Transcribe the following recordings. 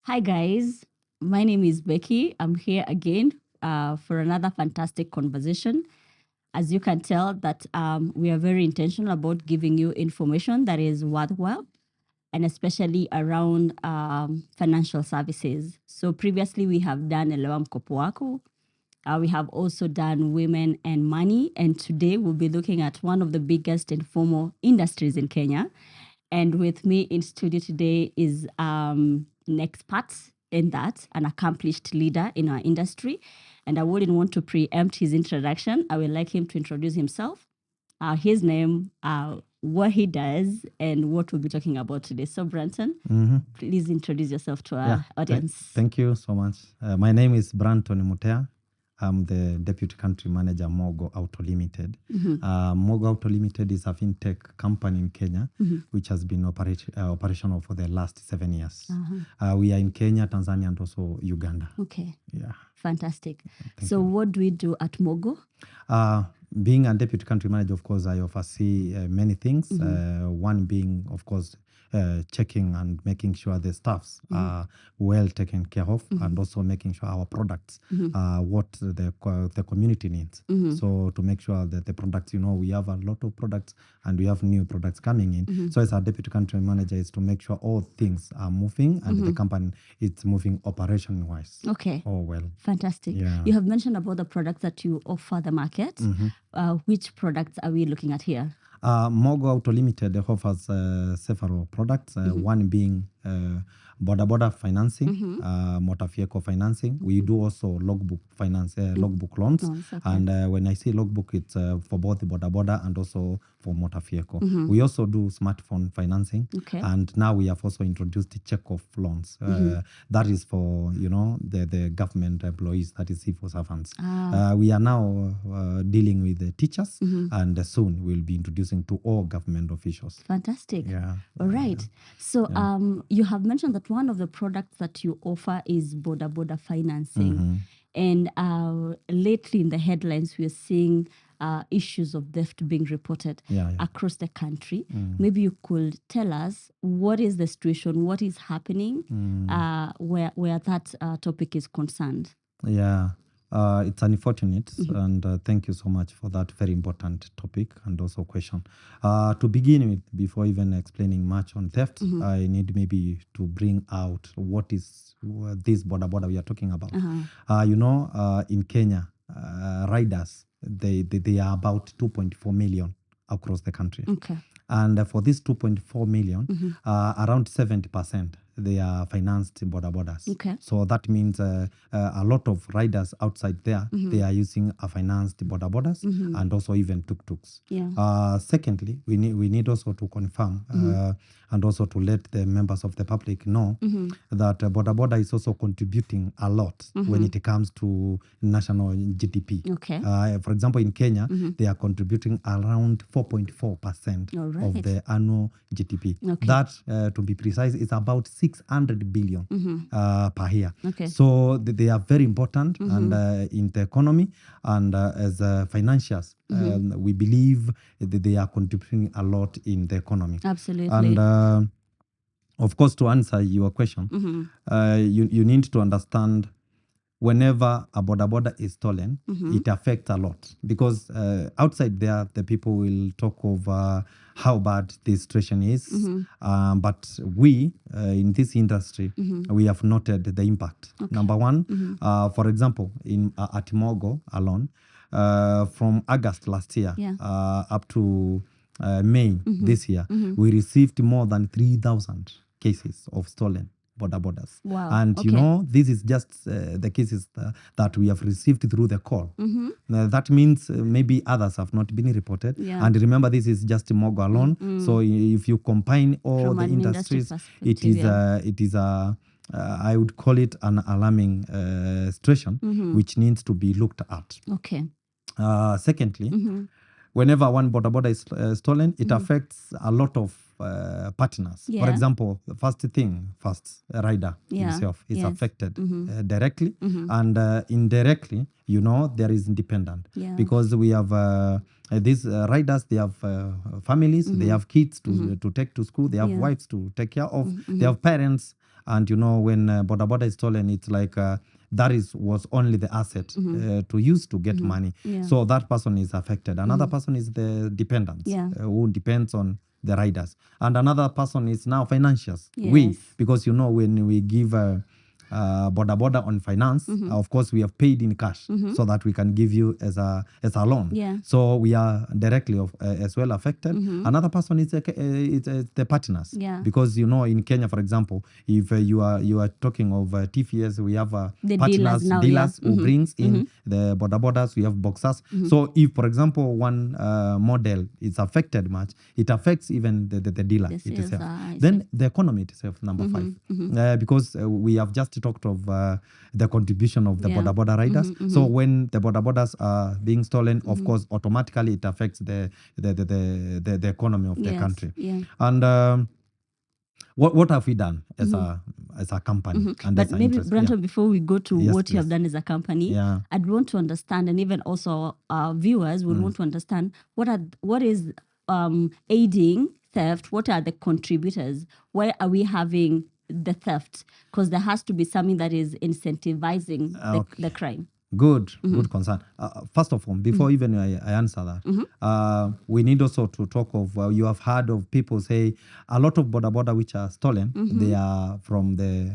Hi, guys. My name is Becky. I'm here again for another fantastic conversation. As you can tell, that we are very intentional about giving you information that is worthwhile, and especially around financial services. So previously, we have done Elewa Mkopo Wako. We have also done women and money, and today we'll be looking at one of the biggest informal industries in Kenya. And with me in studio today is an expert in that, an accomplished leader in our industry. And I wouldn't want to preempt his introduction. I would like him to introduce himself, his name, what he does, and what we'll be talking about today. So, Branton, please introduce yourself to our audience. Thank you so much. My name is Branton Mutea. I'm the Deputy Country Manager, MOGO Auto Limited. MOGO Auto Limited is a fintech company in Kenya, which has been operational for the last 7 years. We are in Kenya, Tanzania, and also Uganda. Okay. Yeah. Fantastic. So what do we do at MOGO? Being a Deputy Country Manager, of course, I oversee many things. One being, of course, checking and making sure the staffs are well taken care of, and also making sure our products are what the community needs. So to make sure that the products, we have a lot of products and we have new products coming in. So as a Deputy Country Manager is to make sure all things are moving and the company is moving operation-wise. Okay. Oh, well. Fantastic. Yeah. You have mentioned about the products that you offer the market. Which products are we looking at here? MOGO Auto Limited offers several products, one being border financing, motor vehicle financing. We do also logbook finance, logbook loans. Okay. And when I say logbook, it's for both the border and also for motor vehicle. We also do smartphone financing. Okay. And now we have also introduced the check-off loans. That is for, the government employees, that is civil servants. We are now dealing with the teachers, and soon we'll be introducing to all government officials. Fantastic. Yeah. All right. So you have mentioned that one of the products that you offer is border financing. And lately in the headlines, we are seeing issues of theft being reported across the country. Maybe you could tell us what is the situation, what is happening where that topic is concerned. Yeah. It's unfortunate, and thank you so much for that very important topic and also question. To begin with, before even explaining much on theft, I need maybe to bring out what is this border we are talking about. In Kenya, riders, they are about 2.4 million across the country. Okay. And for this 2.4 million, around 70%, they are financed in borders. Okay. So that means a lot of riders outside there, they are using a financed borders and also even tuk-tuks. Yeah. Secondly, we need also to confirm and also to let the members of the public know that border is also contributing a lot when it comes to national GDP. Okay. For example, in Kenya, they are contributing around 4.4% of the annual GDP. Okay. That, to be precise, is about 600 billion per year. Okay. So they are very important and in the economy and as financiers. We believe that they are contributing a lot in the economy. Absolutely. And of course, to answer your question, you need to understand whenever a border is stolen, it affects a lot because outside there, the people will talk of how bad the situation is. But we, in this industry, we have noted the impact. Okay. Number one, for example, at MOGO alone, from August last year up to May this year, we received more than 3,000 cases of stolen borders. Wow. And Okay. this is just the cases that we have received through the call. That means maybe others have not been reported. Yeah. And remember, this is just MOGO alone. So if you combine all From the an industry industries, it is I would call it an alarming situation, which needs to be looked at. Okay. Secondly, whenever one border is stolen, it affects a lot of partners. Yeah. For example, the first rider himself is affected directly, and indirectly, there is independent. Yeah. Because we have these riders, they have families, they have kids to take to school, they have wives to take care of, they have parents And when boda boda is stolen, it's like was only the asset to use to get money. Yeah. So that person is affected. Another person is the dependents, who depends on the riders. And another person is now financiers. Yes. Because when we give boda boda on finance, of course we have paid in cash so that we can give you as a loan. Yeah. So we are directly as well affected. Another person is the partners. Yeah. Because in Kenya, for example, if you are talking of TFS, we have The partners, dealers now, dealers who brings in the boda bodas. We have boxers. So if, for example, one model is affected much, it affects even the dealer itself. Then the economy itself, number 5, because we have just talked of the contribution of the boda boda riders. So when the boda bodas are being stolen, of course, automatically it affects the economy of the country. Yeah. And what have we done as a company? And but maybe, Branton, before we go to what you have please. done as a company, I'd want to understand, and even also our viewers would want to understand what is aiding theft. What are the contributors? Why are we having the theft? Because there has to be something that is incentivizing the crime. Good concern. First of all, before even I answer that, we need also to talk of, you have heard of people say a lot of boda boda which are stolen, they are from the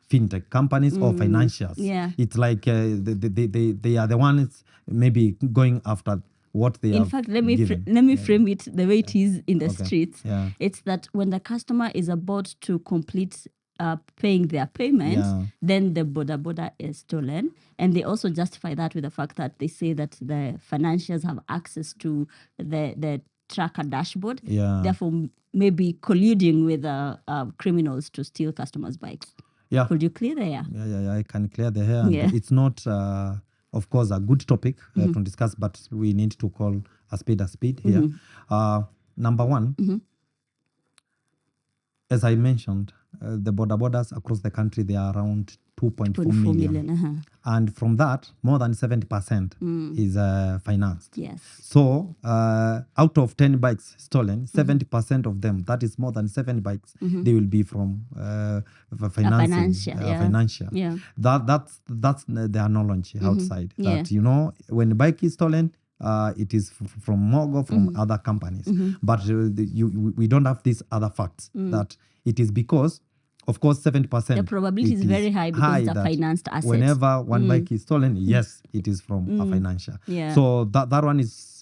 fintech companies or financials. Yeah. It's like they are the ones maybe going after what they in fact, let me frame it the way it is in the streets. Yeah. It's that when the customer is about to complete paying their payment, then the boda boda is stolen. And they also justify that with the fact that they say that the financiers have access to the tracker dashboard, therefore maybe colluding with criminals to steal customers' bikes. Yeah. Could you clear the air? Yeah, I can clear the air. And it's not, of course, a good topic to discuss, but we need to call a speed here. Number one, as I mentioned, the boda bodas across the country, they are around 2.4 million. And from that, more than 70% is financed. Yes. So out of 10 bikes stolen, 70% of them, that is more than 7 bikes, they will be from financial. Yeah. That's their knowledge outside. That, when a bike is stolen, it is from MOGO, from other companies. But we don't have these other facts that it is because, of course, 70%. The probability is very high because it's a financed asset. Whenever one bike is stolen, yes, it is from a financial. Yeah. So that one is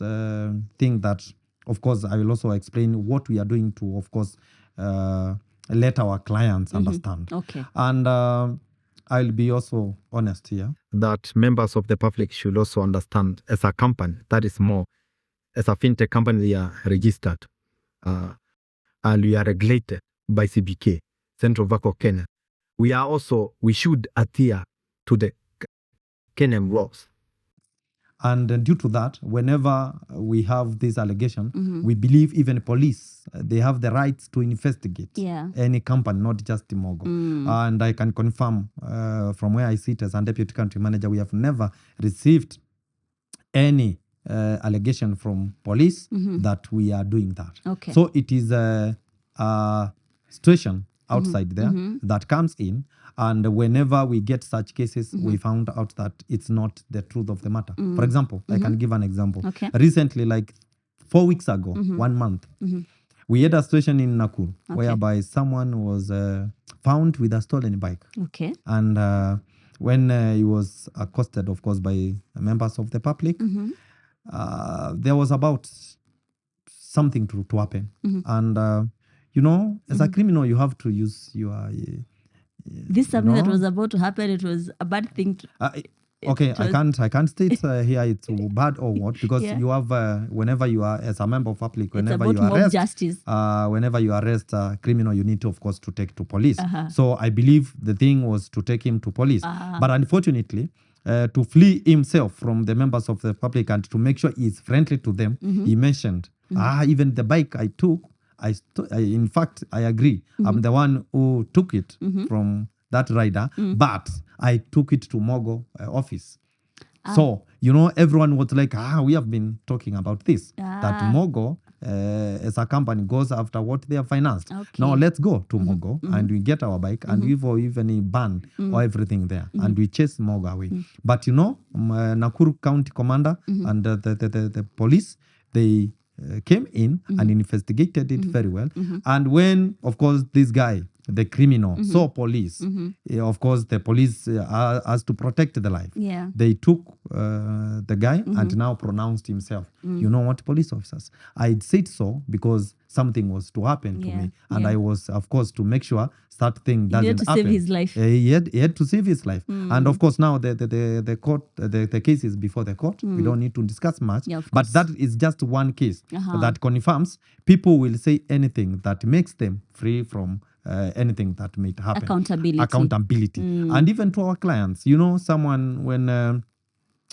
thing that, of course, I will also explain what we are doing to, of course, let our clients understand. Okay. And I'll be also honest here that members of the public should also understand, as a company, that is more, as a fintech company, we are registered and we are regulated by CBK, Central Bank of Kenya. We should adhere to the Kenyan laws. And due to that, whenever we have this allegation, we believe even police, they have the rights to investigate any company, not just MOGO. And I can confirm from where I sit as a deputy country manager, we have never received any allegation from police that we are doing that. Okay. So it is a situation outside there that comes in, and whenever we get such cases, we found out that it's not the truth of the matter. For example, I can give an example. Okay. Recently, like 4 weeks ago, 1 month, we had a situation in Nakuru whereby someone was found with a stolen bike. Okay. And when he was accosted, of course, by members of the public, there was about something to happen. And as a criminal, you have to use your... this something that was about to happen, it was a bad thing. Okay, I can't state here it's bad or what, because you have, whenever you are, as a member of public, whenever you arrest, justice. Whenever you arrest a criminal, you need to, of course, to take to police. So I believe the thing was to take him to police. But unfortunately, to flee himself from the members of the public and to make sure he's friendly to them, he mentioned, even the bike I took, in fact, I agree. I'm the one who took it from that rider, but I took it to MOGO office. So, everyone was like, we have been talking about this, that MOGO as a company goes after what they have financed. Okay. Now let's go to MOGO and we get our bike and we even ban or everything there and we chase MOGO away. But Nakuru County Commander and the police, they came in and investigated it very well. And when, of course, this guy, the criminal, saw police, of course, the police has to protect the life. Yeah. They took the guy and now pronounced himself. You know what, police officers? I said so because something was to happen to me. And I was, of course, to make sure that thing doesn't had to happen. save his life. He had to save his life. And of course, now the court, the case is before the court. We don't need to discuss much. Yeah, of but course. that is just one case that confirms people will say anything that makes them free from anything that may happen. Accountability. And even to our clients, someone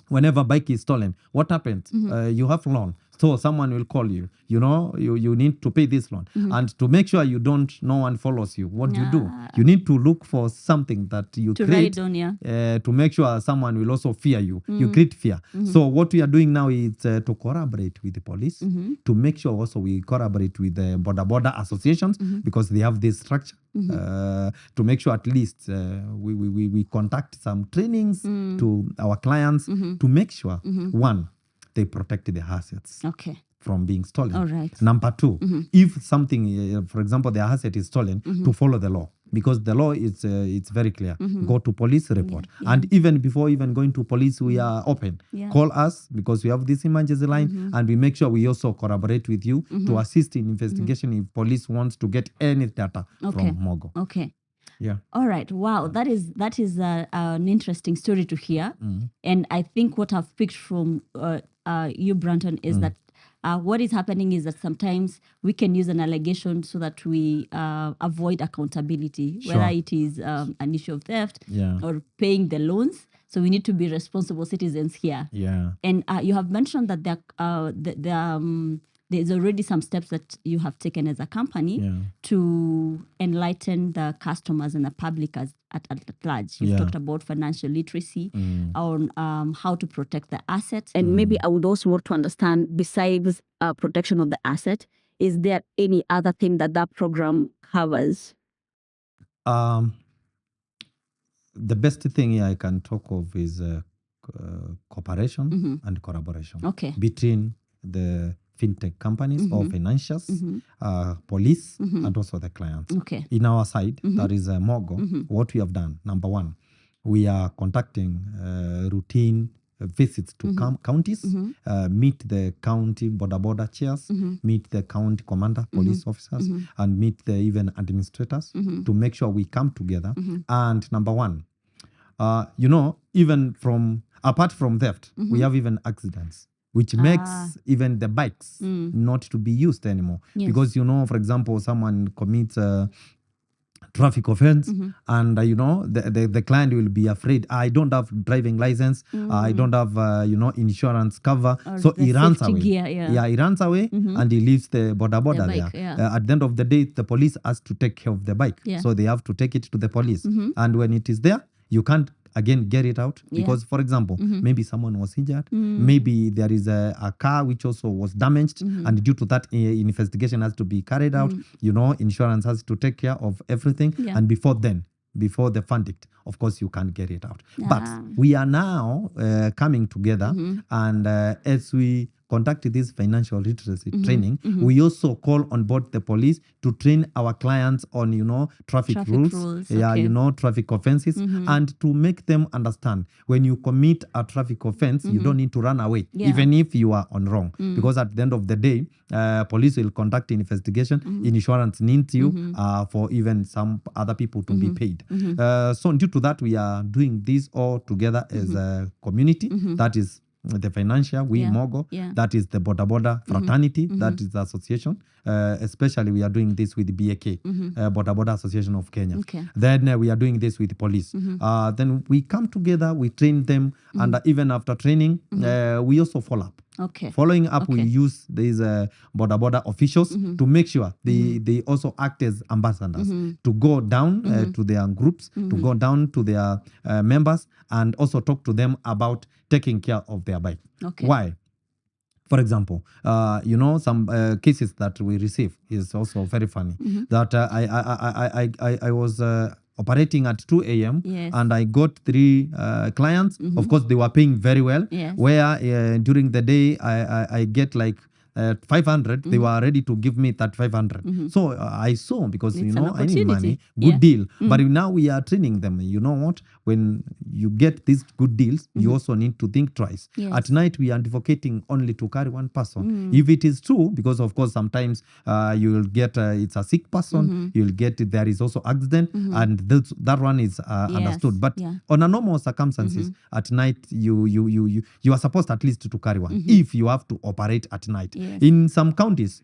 whenever bike is stolen, what happens? You have loan. So someone will call you, you need to pay this loan. And to make sure no one follows you, what do you do? You need to look for something that you To create ride on, to make sure someone will also fear you. You create fear. So what we are doing now is to collaborate with the police, to make sure also we collaborate with the border associations because they have this structure. To make sure at least we conduct some trainings to our clients to make sure, one, they protect the assets from being stolen. All right. Number two, if something, for example, the asset is stolen, to follow the law. Because the law is it's very clear. Go to police, report. And even before going to police, we are open. Call us because we have this emergency line and we make sure we also collaborate with you to assist in investigation if police wants to get any data from MOGO. Okay. Yeah. All right. Wow. That is an interesting story to hear. And I think what I've picked from you, Branton, is that what is happening is that sometimes we can use an allegation so that we avoid accountability, whether it is an issue of theft or paying the loans. So we need to be responsible citizens here. Yeah. And you have mentioned that there's already some steps that you have taken as a company to enlighten the customers and the public at large. You've talked about financial literacy, on how to protect the assets. And maybe I would also want to understand, besides protection of the asset, is there any other thing that program covers? The best thing I can talk of is cooperation and collaboration between the fintech companies or financials, police, and also the clients. In our side, that is MOGO, what we have done, number one, we are conducting routine visits to counties, meet the county border chairs, meet the county commander, police officers, and meet the even administrators to make sure we come together. And number one, even apart from theft, we have even accidents, which makes even the bikes not to be used anymore. Because, for example, someone commits a traffic offense and, the client will be afraid, I don't have driving license, I don't have, insurance cover. Or so he runs away. Gear, he runs away and he leaves the border bike, there. At the end of the day, the police has to take care of the bike. So they have to take it to the police. And when it is there, you can't again get it out because, for example, maybe someone was injured, maybe there is a car which also was damaged, and due to that, investigation has to be carried out. Insurance has to take care of everything, and before the verdict, of course, you can't get it out. But we are now coming together, and as we conduct this financial literacy training, we also call on board the police to train our clients on, traffic rules. Traffic offenses, and to make them understand when you commit a traffic offense, you don't need to run away, even if you are on wrong. Because at the end of the day, police will conduct an investigation. Insurance needs you for even some other people to be paid. So due to that, we are doing this all together as a community. That is the financial, MOGO, that is the border fraternity, that is the association. Especially we are doing this with BAK, Border Association of Kenya. Then we are doing this with police. Then we come together, we train them, and even after training, we also follow up. Following up, we use these border officials to make sure they also act as ambassadors to go down to their groups, to go down to their members, and also talk to them about taking care of their bike. Why? For example, some cases that we receive is also very funny. That I was operating at 2 a.m. Yes. and I got 3 clients. Of course, they were paying very well. Yes. Where during the day I get like 500, they were ready to give me that 500. So I saw, because It's an I need money, opportunity. good Yeah. deal. But now we are training them. You know what? When you get these good deals, you also need to think twice. Yes. At night, we are advocating only to carry one person. If it is true, because of course sometimes you will get it's a sick person, you'll get there is also accident, and that one is understood. But Yeah. on a normal circumstances, at night you are supposed at least to carry one if you have to operate at night. Yes. In some counties,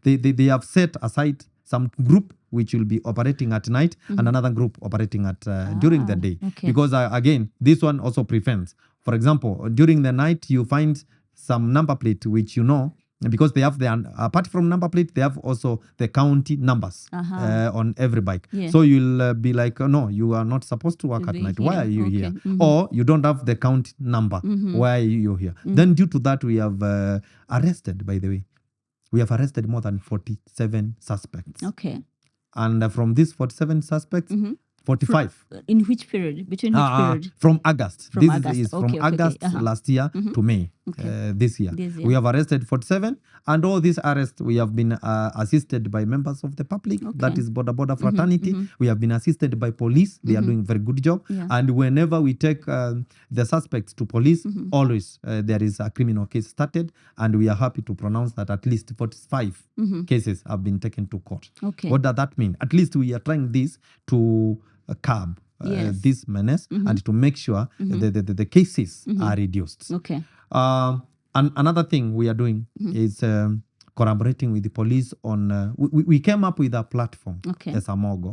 they have set aside some group which will be operating at night and another group operating at during the day. Okay. Because again, this one also prevents. For example, during the night, you find some number plate which because they have apart from number plate, they have also the county numbers on every bike. Yeah. So you'll be like, no, you are not supposed to work at be night. here. Why are you Okay. here? Or you don't have the county number. Why are you here? Then due to that, we have arrested, by the way. We have arrested more than 47 suspects. Okay. And from these 47 suspects, 45. In which period? Between which period? From August. From This August. is from Okay. August last year to May this year. This year. We have arrested 47, and all these arrests, we have been assisted by members of the public. Okay. That is border fraternity. We have been assisted by police. They are doing very good job. Yeah. And whenever we take the suspects to police, always there is a criminal case started, and we are happy to pronounce that at least 45 cases have been taken to court. Okay. What does that mean? At least we are trying this to curb Yes. this menace and to make sure the cases are reduced. Okay. And another thing we are doing is collaborating with the police on. We came up with a platform as a MOGO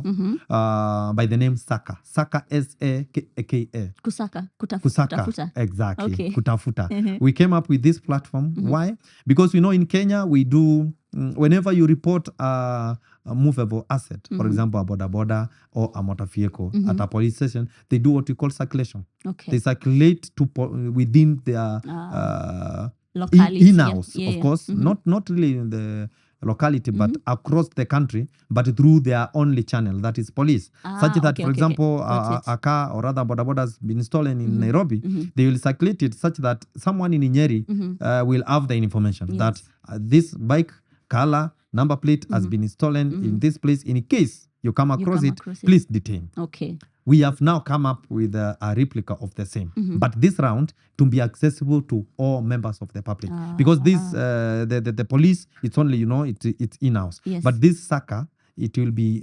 by the name Saka. Saka, SAKA. Kusaka. Kusaka. Kutafuta. Exactly. Okay. Kutafuta. We came up with this platform. Why? Because in Kenya we do. Whenever you report a movable asset, for example, a border or a motor vehicle at a police station, they do what we call circulation. Okay. They circulate to within their Locality. in-house, Yeah. of course, not really in the locality, but across the country, but through their only channel, that is police. Such that, for example, a car or other border has been stolen in Nairobi, they will circulate it such that someone in Nyeri will have the information that this bike color number plate has been stolen in this place. In case you come across it, please detain. Okay. We have now come up with a replica of the same, but this round to be accessible to all members of the public, because this the police, it's only it's in-house. Yes. But this Saka, it will be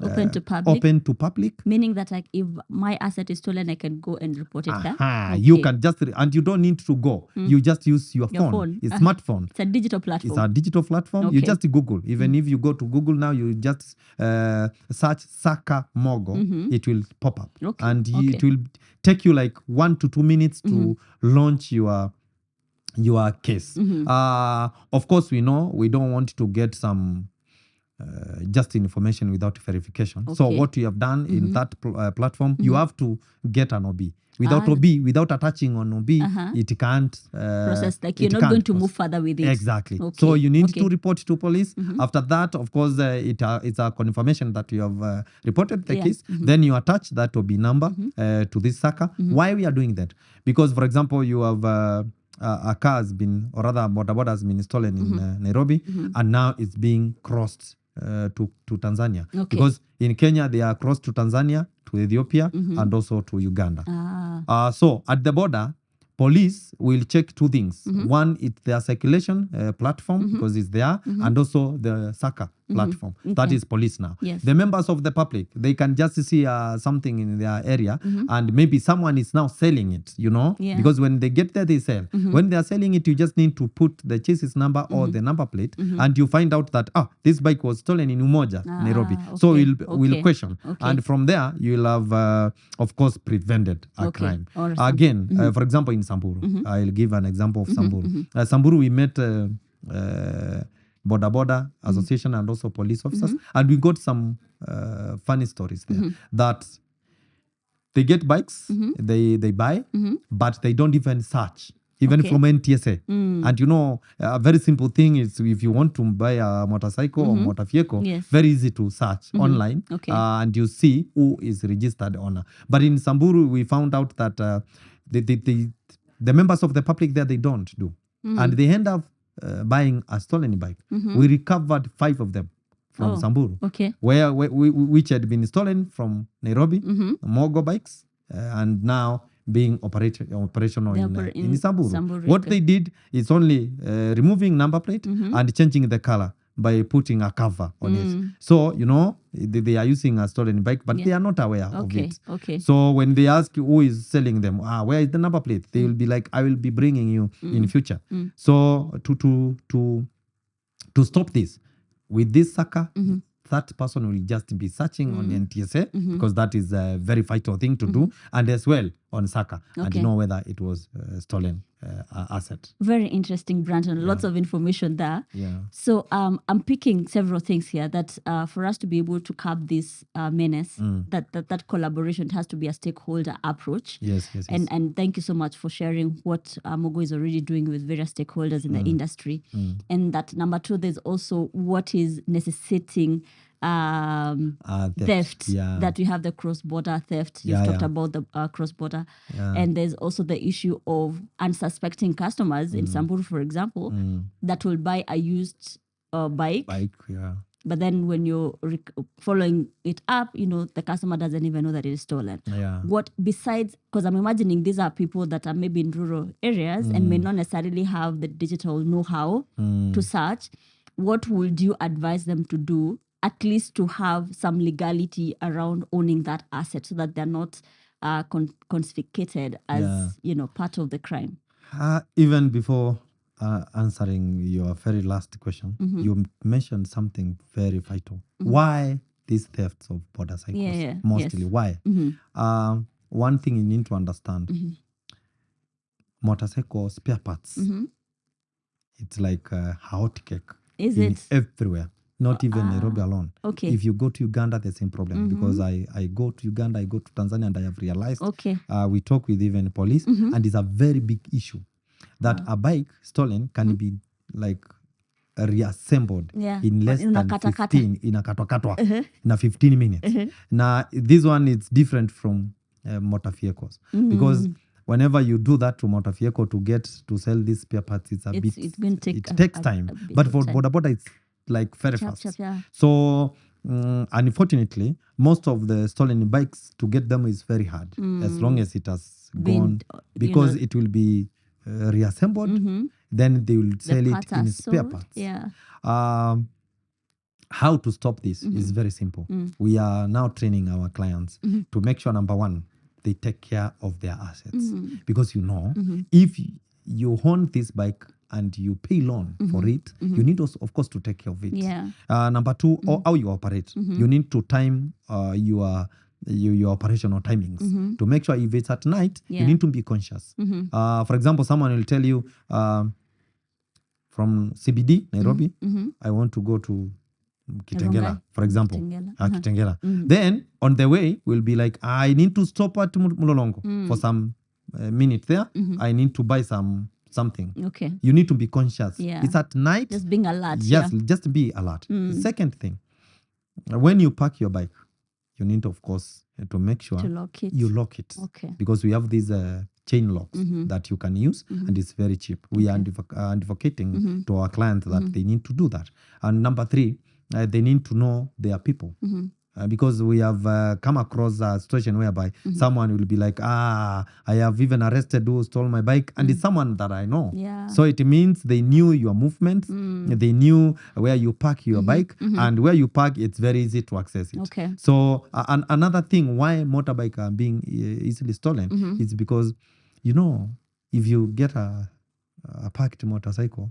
Open to public. Open to public. Meaning that if my asset is stolen, I can go and report it there. Okay. You can just and you don't need to go. You just use your phone. It's smartphone. It's a digital platform. It's a digital platform. You just Google. Even if you go to Google now, you just search Saka MOGO. It will pop up, and it will take you like 1 to 2 minutes to launch your case. Of course, we know we don't want to get some just information without verification. So what we have done in that platform, you have to get an OB. Without OB, without attaching on OB, it can't process. Like you're not going to move further with it. Exactly. So you need to report to police. After that, of course, it's a confirmation that you have reported the case. Then you attach that OB number to this Saka. Why we are doing that? Because, for example, you have a car has been, or rather, border has been stolen in Nairobi, and now it's being crossed to Tanzania. Because in Kenya, they are crossed to Tanzania, to Ethiopia, and also to Uganda. So at the border, police will check 2 things. One, it's their circulation platform, because it's there, and also the Saka platform. That is police now. Yes. The members of the public, they can just see something in their area, and maybe someone is now selling it, because when they get there, they sell. When they are selling it, you just need to put the chassis number or the number plate, and you find out that, this bike was stolen in Umoja, Nairobi. So we'll question. And from there, you'll have, of course, prevented a crime. Again, for example, in Samburu, I'll give an example of Samburu. Samburu, we met border association and also police officers, and we got some funny stories there that they get bikes, they buy, but they don't even search even Okay. from NTSA. And you know, a very simple thing is if you want to buy a motorcycle or motor vehicle, Yes. very easy to search online, Okay. and you see who is registered owner. But in Samburu, we found out that the members of the public there, they don't do. And they end up buying a stolen bike. We recovered 5 of them from Samburu, Okay. which had been stolen from Nairobi, MOGO bikes, and now being operational in Samburu. Samburu, What okay. they did is only removing number plate and changing the color by putting a cover on it. So, you know, they are using a stolen bike, but they are not aware of it. Okay. So when they ask who is selling them, where is the number plate? They will be like, I will be bringing you in future. So to stop this, with this sucker, that person will just be searching on NTSA because that is a very vital thing to do, and as well on Saka, and you know whether it was stolen asset. Very interesting, Branton. Lots of information there. Yeah. So I'm picking several things here that for us to be able to curb this menace, that collaboration has to be a stakeholder approach. Yes. And thank you so much for sharing what MOGO is already doing with various stakeholders in the industry. And that number 2, there's also what is necessitating theft, that we have the cross-border theft. You've talked about the cross-border. And there's also the issue of unsuspecting customers in Samburu, for example, that will buy a used bike. But then when you're following it up, you know, the customer doesn't even know that it is stolen. What besides, because I'm imagining these are people that are maybe in rural areas and may not necessarily have the digital know-how to search, what would you advise them to do, at least to have some legality around owning that asset so that they're not confiscated as, you know, part of the crime? Even before answering your very last question, you mentioned something very vital. Why these thefts of motorcycles? Mostly, why? One thing you need to understand, motorcycle spare parts, it's like a hot cake. Is it? Everywhere. Not even Nairobi alone. Okay. If you go to Uganda, the same problem. Because I go to Uganda, I go to Tanzania, and I have realized, we talk with even police, and it's a very big issue that a bike stolen can be like reassembled in less than 15, in a katwa, in a 15 minutes. Now, this one is different from motor vehicles. Because whenever you do that to motor vehicle to get to sell these spare parts, it's going to take it takes time. But for border, it's like very fast. So unfortunately, most of the stolen bikes, to get them is very hard, as long as it has gone, because it will be reassembled, then they will sell it in spare parts. How to stop this is very simple. We are now training our clients to make sure, number 1, they take care of their assets. Because you know, if you own this bike and you pay loan for it, you need also, of course, to take care of it. Number 2, how you operate. You need to time your operational timings to make sure if it's at night, you need to be conscious. For example, someone will tell you from CBD, Nairobi, I want to go to Kitengela, for example. Kitengela. Then on the way, we'll be like, I need to stop at Mulolongo for some minute there. I need to buy something. Okay. You need to be conscious. It's at night. Just being alert. Yes, just be alert. The second thing, when you park your bike, you need, of course, to make sure you lock it. Okay. Because we have these chain locks that you can use, and it's very cheap. We are advocating to our clients that they need to do that. And number 3, they need to know their people. Because we have come across a situation whereby someone will be like, I have even arrested who stole my bike, and it's someone that I know. So it means they knew your movements, they knew where you park your bike, and where you park, it's very easy to access it. Okay. So another thing why motorbike are being easily stolen is because, you know, if you get a parked motorcycle,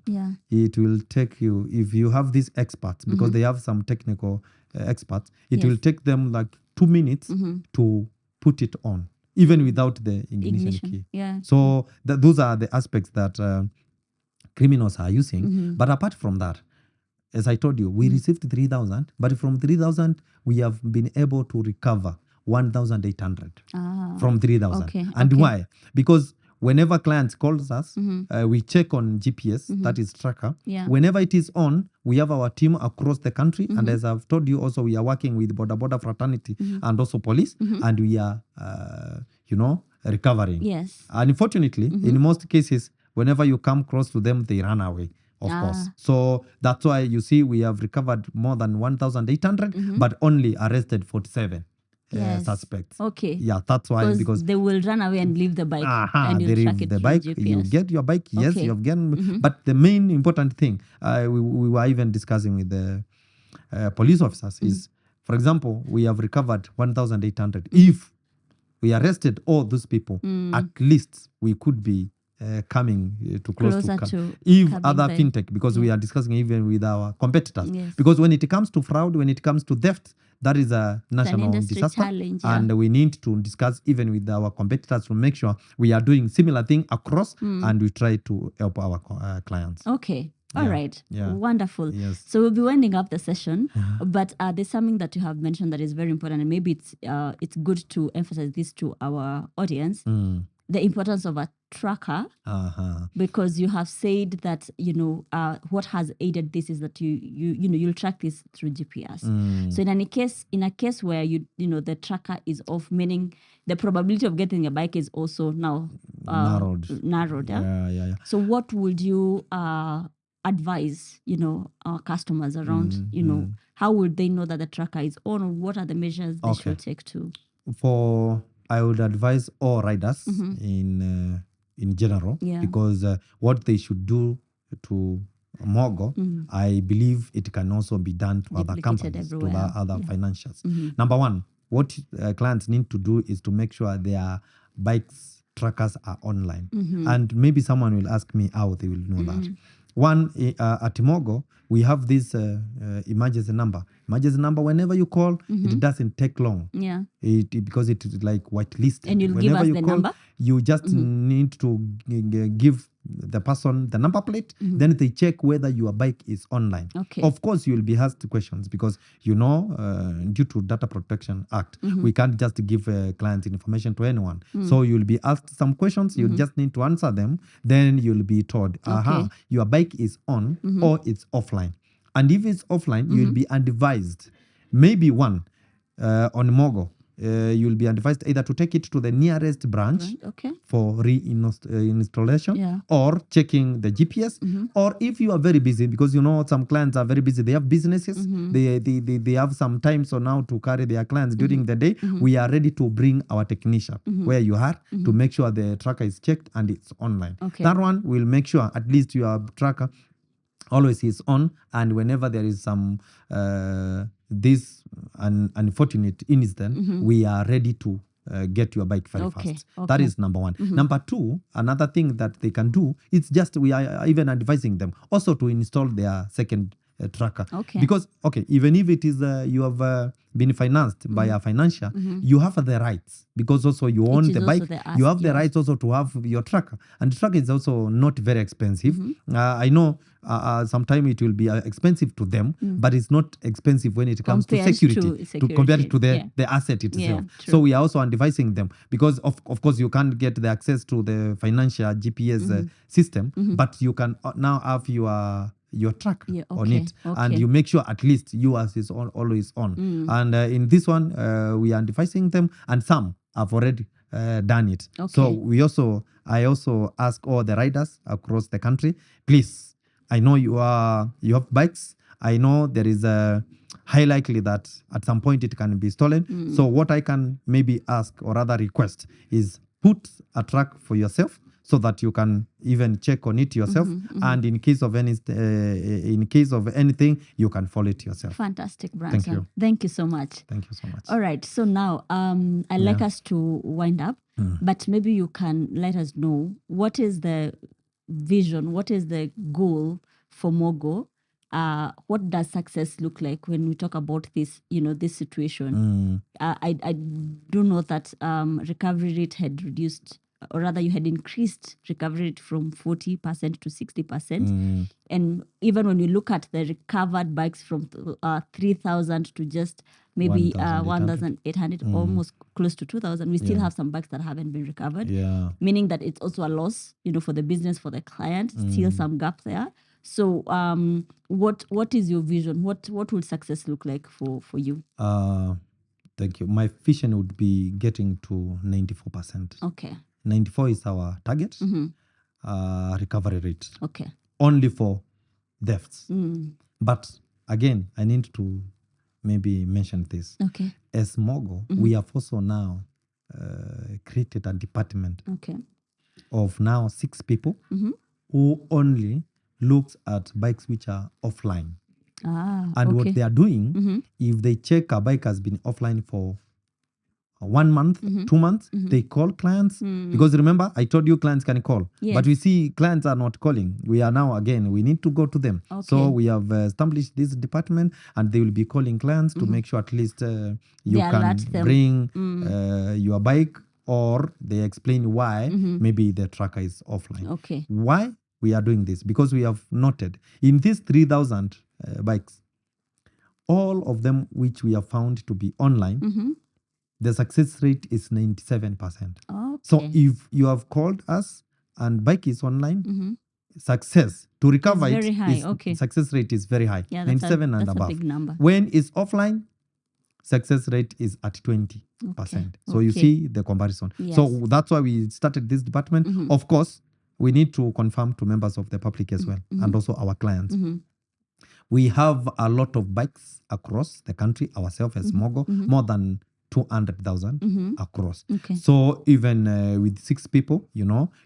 it will take you, if you have these experts, because they have some technical experts, it will take them like 2 minutes to put it on, even without the ignition key. So those are the aspects that criminals are using. But apart from that, as I told you, we received 3,000, but from 3,000, we have been able to recover 1,800 from 3,000. And why? Because whenever clients calls us, we check on GPS, that is tracker. Yeah. Whenever it is on, we have our team across the country. And as I've told you also, we are working with border fraternity and also police. And we are, recovering. Yes. Unfortunately, in most cases, whenever you come close to them, they run away. Of course. So that's why you see we have recovered more than 1,800, but only arrested 47 Yes. suspects. Okay. Yeah, that's why, because they will run away and leave the bike. And they you'll track leave it the through bike. GPS. You get your bike. Yes, Okay. you have gotten. But the main important thing, we were even discussing with the police officers is, for example, we have recovered 1,800. If we arrested all those people, at least we could be coming to Closer to if curbing other the- fintech, because we are discussing even with our competitors. Yes. Because when it comes to fraud, when it comes to theft, that is a national industry disaster. challenge, yeah. And we need to discuss even with our competitors to make sure we are doing similar thing across, and we try to help our clients. Okay. All right. Yeah. Wonderful. Yes. So we'll be winding up the session, but there's something that you have mentioned that is very important, and maybe it's good to emphasize this to our audience: the importance of a tracker. Because you have said that what has aided this is that you'll track this through GPS. So in a case where the tracker is off, meaning the probability of getting a bike is also now narrowed. Yeah. So what would you advise our customers around how would they know that the tracker is on, or what are the measures they should take to? I would advise all riders in general, because what they should do to MOGO, I believe it can also be done to other companies, to the other financials. Number one, what clients need to do is to make sure their bikes trackers are online. And maybe someone will ask me how they will know that. One, at MOGO, we have this emergency number. Emergency number, whenever you call, it doesn't take long. Yeah. Because it is like whitelisted. And you'll whenever give us you the call, number? you just need to give the person the number plate. Then they check whether your bike is online. Okay. Of course, you will be asked questions because, due to Data Protection Act, we can't just give client information to anyone. So you'll be asked some questions. You just need to answer them. Then you'll be told, your bike is on or it's offline. And if it's offline, you'll be advised. Maybe one, on MOGO, you'll be advised either to take it to the nearest branch for reinstallation, or checking the GPS, or if you are very busy, because some clients are very busy, they have businesses, they have some time so now to carry their clients during the day, we are ready to bring our technician where you are to make sure the tracker is checked and it's online. That one will make sure at least your tracker always is on, and whenever there is some this unfortunate incident, we are ready to get your bike very fast. That is number one. Number two, another thing that they can do, it's just we are even advising them also to install their second tracker. Because, even if it is you have been financed by a financier, you have the rights, because also you own the bike, you have the rights also to have your tracker. And the tracker is also not very expensive. I know sometimes it will be expensive to them, but it's not expensive when it comes to security, to compare it to the asset itself. So we are also advising them, because of course you can't get the access to the financial GPS system, but you can now have your track on it, and you make sure at least yours is always on. And in this one, we are advising them, and some have already done it. So I also ask all the riders across the country, please, I know you have bikes. I know there is a high likely that at some point it can be stolen. So what I can maybe ask or rather request is put a track for yourself, so that you can even check on it yourself, and in case of anything, you can follow it yourself. Fantastic, Branton. Thank you so much. Thank you so much. All right, so now I'd like us to wind up, but maybe you can let us know what is the vision, what is the goal for MOGO? What does success look like when we talk about this, this situation? I do know that recovery rate had reduced, or rather you had increased recovery rate from 40% to 60%. And even when you look at the recovered bikes from 3,000 to just maybe 1,800. 1,800, almost close to 2,000. We still Yeah. have some bags that haven't been recovered, Yeah. meaning that it's also a loss, for the business, for the client, still some gap there. So what is your vision? What would success look like for you? Thank you. My vision would be getting to 94%. Okay. 94 is our target recovery rate. Okay. Only for thefts. But again, I need to maybe mention this. Okay. As MOGO, we have also now created a department Okay. of now 6 people who only looks at bikes which are offline. And what they are doing, if they check a bike has been offline for 1 month, 2 months, they call clients. Because remember, I told you clients can call. Yes. But we see clients are not calling. We are now, again, we need to go to them. Okay. So we have established this department and they will be calling clients to make sure at least you They can alert them. bring your bike, or they explain why maybe the tracker is offline. Okay. Why we are doing this? Because we have noted in these 3,000 bikes, all of them which we have found to be online, the success rate is 97%. Okay. So if you have called us and bike is online, success to recover It's very it high. is Okay. success rate is very high. Yeah, 97 and that's above. a big number. When it's offline, success rate is at 20%. Okay. So you Okay. see the comparison. Yes. So that's why we started this department. Of course, we need to confirm to members of the public as well, and also our clients. We have a lot of bikes across the country, ourselves as MOGO, more than 200,000 across. Okay. So even with 6 people,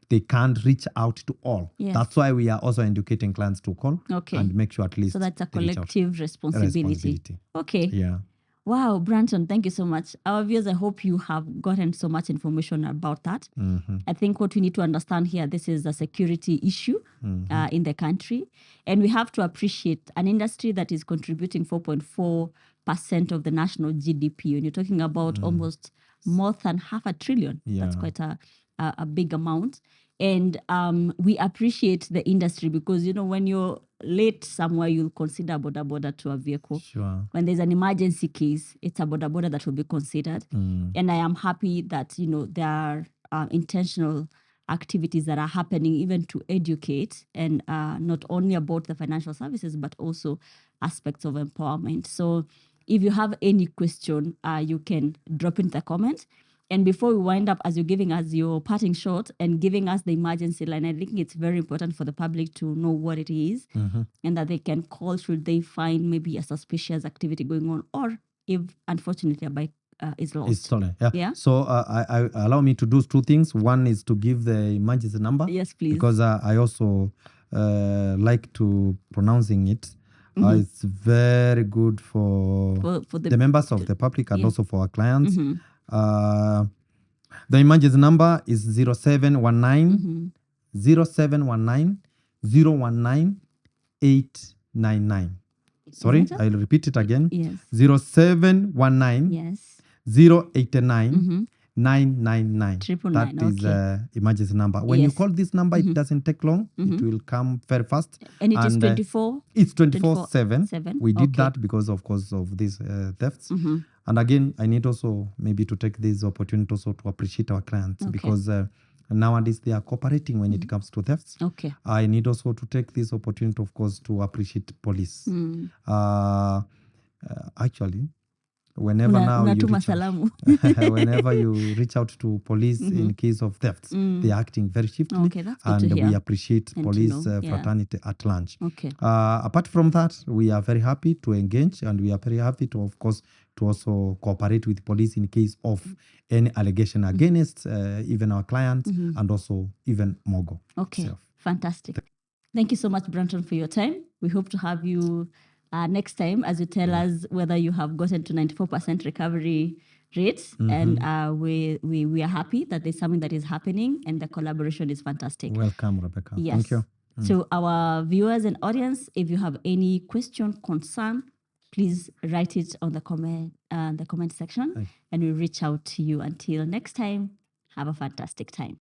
they can't reach out to all. Yes. That's why we are also educating clients to call Okay. and make sure at least So that's a they reach out. collective responsibility. Okay. Yeah. Wow, Branton, thank you so much. Our viewers, I hope you have gotten so much information about that. I think what we need to understand here, this is a security issue in the country. And we have to appreciate an industry that is contributing 4.4% of the national GDP. When you're talking about almost more than $500 billion, that's Yeah. quite a big amount. And we appreciate the industry because, when you're late somewhere, you'll consider boda to a vehicle. Sure. When there's an emergency case, it's a boda that will be considered. And I am happy that, there are intentional activities that are happening even to educate and not only about the financial services, but also aspects of empowerment. So if you have any question, you can drop in the comments. And before we wind up, as you're giving us your parting shot and giving us the emergency line, I think it's very important for the public to know what it is and that they can call should they find maybe a suspicious activity going on, or if unfortunately a bike is lost. It's stolen. Yeah. Yeah. So I allow me to do 2 things. One is to give the emergency number. Yes, please. Because I also like to pronouncing it. It's very good for the members of the public and also for our clients. The emergency number is 0719 0719 019 899. Sorry, I'll repeat it again. Yes. 0719 Yes. 089 999. 999, That is okay. emergency number. When you Yes. call this number, it doesn't take long. It will come very fast. And it is 24? It's 24/7. 7? We did Okay. that because, of course, of these thefts. And again, I need also maybe to take this opportunity also to appreciate our clients because nowadays they are cooperating when it comes to thefts. Okay. I need also to take this opportunity, of course, to appreciate police. Actually, whenever now you unatuma reach out, salamu. whenever you reach out to police in case of thefts, they are acting very swiftly. Okay, that's good and to hear. we appreciate And to police know, yeah. fraternity at large. Okay. Apart from that, we are very happy to engage and we are very happy to, of course, to also cooperate with police in case of any allegation against even our clients and also even MOGO. Okay, itself. fantastic. Thank you so much, Branton, for your time. We hope to have you next time as you tell us whether you have gotten to 94% recovery rates. And we are happy that there's something that is happening and the collaboration is fantastic. Welcome, Rebecca. Yes. Thank you. So our viewers and audience, if you have any question, concern, please write it on the comment section and we'll reach out to you. Until next time, have a fantastic time.